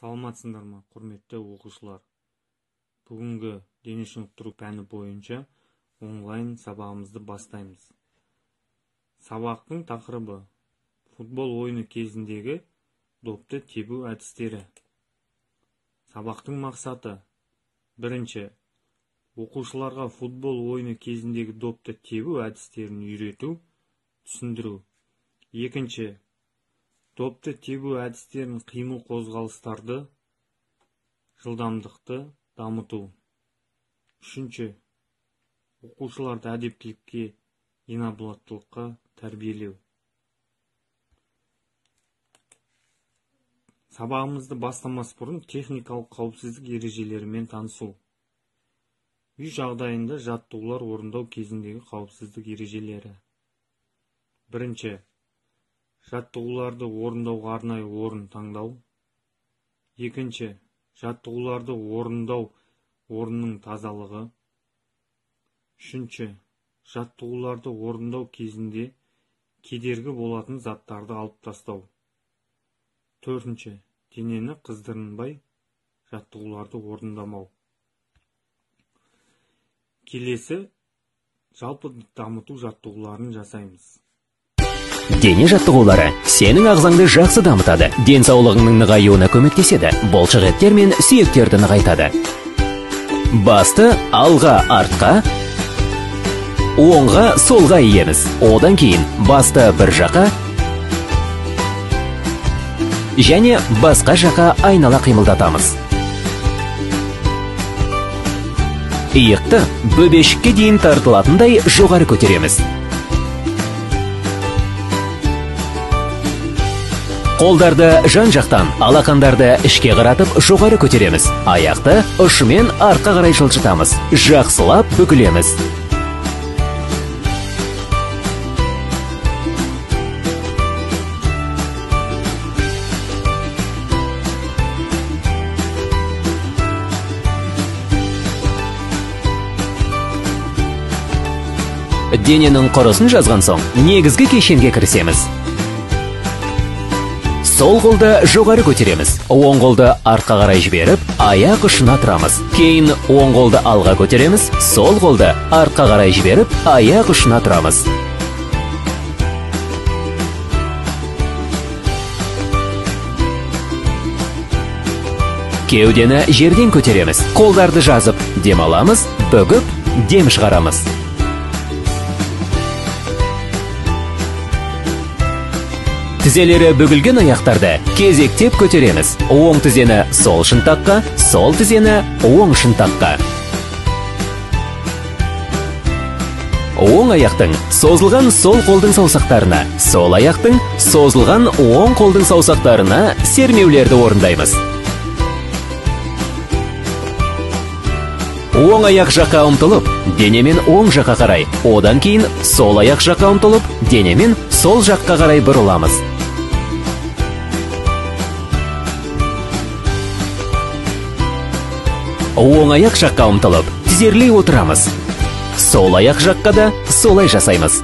Саламатсыңдар ма, құрметті оқушылар? Бүгінгі дене шынықтыру пәні бойынша онлайн сабағымызды бастаймыз. Сабақтың тақырыбы футбол ойыны кезіндегі допты тебу әдістері. Сабақтың мақсаты: бірінші, оқушыларға футбол ойыны кезіндегі допты тебу әдістерін үйрету, түсіндіру. Екінші, допты тебу әдістерін қимыл қозғалыстарды, жылдамдықты дамыту. Үшінші, оқушыларды әдептілікке, инабаттылыққа тәрбиелеу. Сабағымызды бастамас бұрын техникалық қауіпсіздік ережелерімен танысу. Үй жағдайында жаттығулар орындау кезіндегі қауіпсіздік ережелері. Бірінші, жаттығуларды орындауға арнайы орын таңдау. Екінші, жаттығуларды орындау орнының тазалығы. Үшінші, жаттығуларды орындау кезінде кедергі болатын заттарды алып тастау. Төртінші, денені қыздырынбай жаттығуларды орындамау. Келесі, жалпы дамыту жаттығуларын жасаймыз. Дене жаттығулары сенің ағзаңды жақсы дамытады, денсаулығыңның нығаюына көмектеседі, бұлшық еттер мен сүйектерді нығайтады. Басты алға, артқа, оңға, солға иеміз. Одан кейін басты бір жаққа және басқа жаққа айнала қимылдатамыз. Иықты бөбешікке дейін тартылатындай жоғары көтереміз. Қолдарды жан-жақтан, алақандарды ішке қаратып жоғары көтереміз. Аяқты ұшымен артқа қарай жылжытамыз. Жақсылап бүкілеміз. Дененің құрысын жазған соң, негізгі кешенге кірісеміз. Сол қолды жоғары көтереміз. Оң қолды артқа қарай жіберіп, аяқ ұшына тұрамыз. Кейін оң қолды алға көтереміз. Сол қолды артқа қарай жіберіп, аяқ ұшына тұрамыз. Кеудені жерден көтереміз. Қолдарды жазып, дем аламыз, бүгіп, дем шығарамыз. Тізелері бүгілген аяқтарды кезектеп көтереміз. Оң тізені сол шынтаққа, сол тізені оң шынтаққа. Оң аяқтың созылған сол қолдың саусақтарына, сол аяқтың созылған оң қолдың саусақтарына сермеулерді орындаймыз. Оң аяқ жаққа ұмтылып, денемен оң жаққа қарай, одан кейін сол аяқ жаққа ұмтылып, денемен сол жаққа қарай бұрыламыз. Оң аяқ жаққа ұмтылып, тізерлей отырамыз. Сол аяқ жаққа да солай жасаймыз.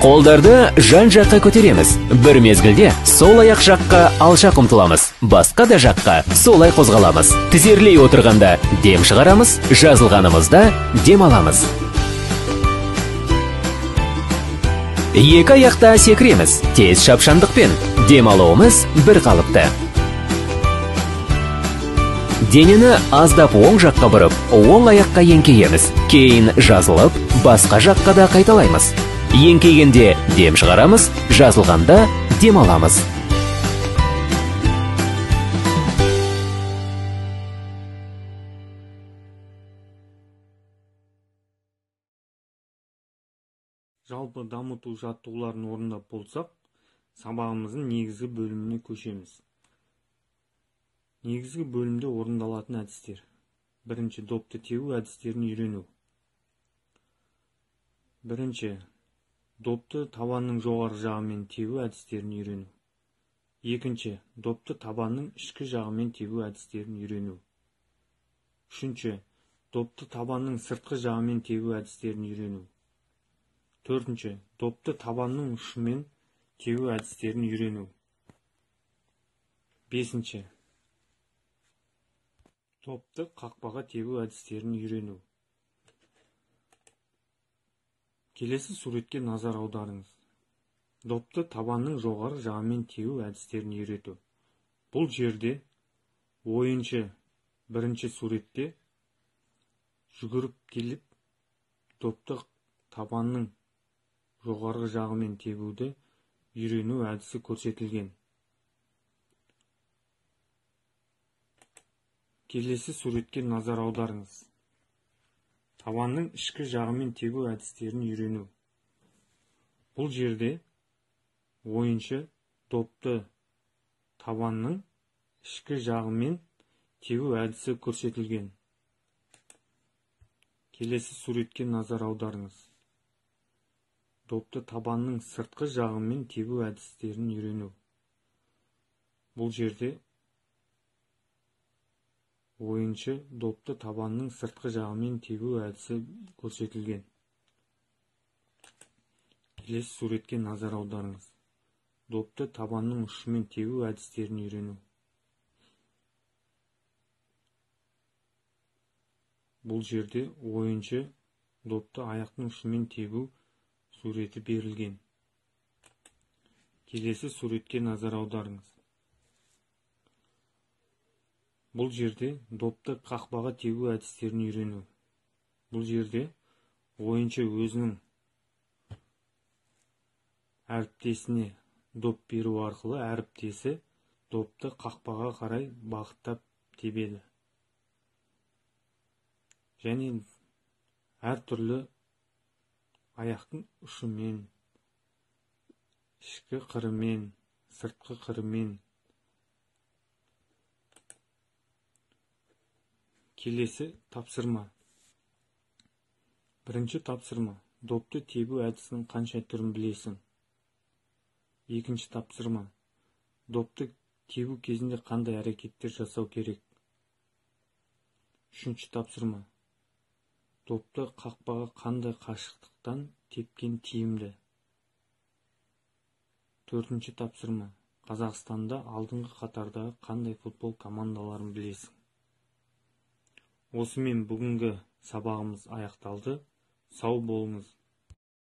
Қолдарды жан жаққа көтереміз. Бір мезгілде сол аяқ жаққа алшақ ұмтыламыз. Басқа да жаққа солай қозғаламыз. Тізерлей отырғанда дем шығарамыз, жазылғанымызда дем аламыз. Екі аяқта секіреміз. Тез шапшаңдықпен дем алуымыз бір қалыпты. Денені аздап оң жаққа бұрып, оң аяққа еңкейеміз. Кейін жазылып, басқа жаққа да қайталаймыз. Еңкейгенде дем шығарамыз, жазылғанда дем аламыз. Жалпы дамыту жаттығуларын орындап болсақ, сабағымыздың негізгі бөліміне көшеміз. Негізгі бөлімде орындалатын әдістер. Бірінші, допты тебу әдістерін үйрену. Бірінші, допты табанның жоғары жағымен тебу әдістерін үйрену. Екінші, допты табанның ішкі жағымен тебу әдістерін үйрену. Үшінші, допты табанның сыртқы жағымен тебу әдістерін үйрену. Төртінші, допты табанның ұшымен тебу әдістерін үйрену. Бесінші. Допты қақпаға тебу әдістерін үйрену. Келесі суретке назар аударыңыз. Допты табанның жоғары жағымен тебу әдістерін үйрету. Бұл жерде ойыншы бірінші суретте жүгіріп келіп, допты табанның жоғарғы жағымен тебуді үйрену әдісі көрсетілген. Келесі суретке назар аударыңыз. Табанның ішкі жағымен тебу әдістерін үйрену. Бұл жерде ойыншы допты табанның ішкі жағымен тебу әдісі көрсетілген. Келесі суретке назар аударыңыз. Допты табанның сыртқы жағымен тебу әдістерін үйрену. Бұл жерде ойыншы допты табанның сыртқы жағымен тебу әдісі көрсетілген. Келесі суретке назар аударыңыз. Допты табанның ұшымен тебу әдістерін үйрену. Бұл жерде ойыншы допты аяқтың ұшымен тебу суреті берілген. Келесі суретке назар аударыңыз. Бұл жерде допты қақпаға тебу әдістерін үйрену. Бұл жерде ойыншы өзінің әріптесіне доп беру арқылы әріптесі допты қақпаға қарай бағыттап тебеді. Және әртүрлі аяқтың ұшымен, ішкі қырымен, сыртқы қырымен. Келесі тапсырма. Бірінші тапсырма. Допты тебу әдісінің қанша түрін білесің? Екінші тапсырма. Допты тебу кезінде қандай әрекеттер жасау керек? Үшінші тапсырма. Допты қақпаға қандай қашықтықтан тепкен тиімді? Төртінші тапсырма. Қазақстанда алдыңғы қатардағы қандай футбол командаларын білесің? Осымен бүгінгі сабағымыз аяқталды. Сау болыңыз.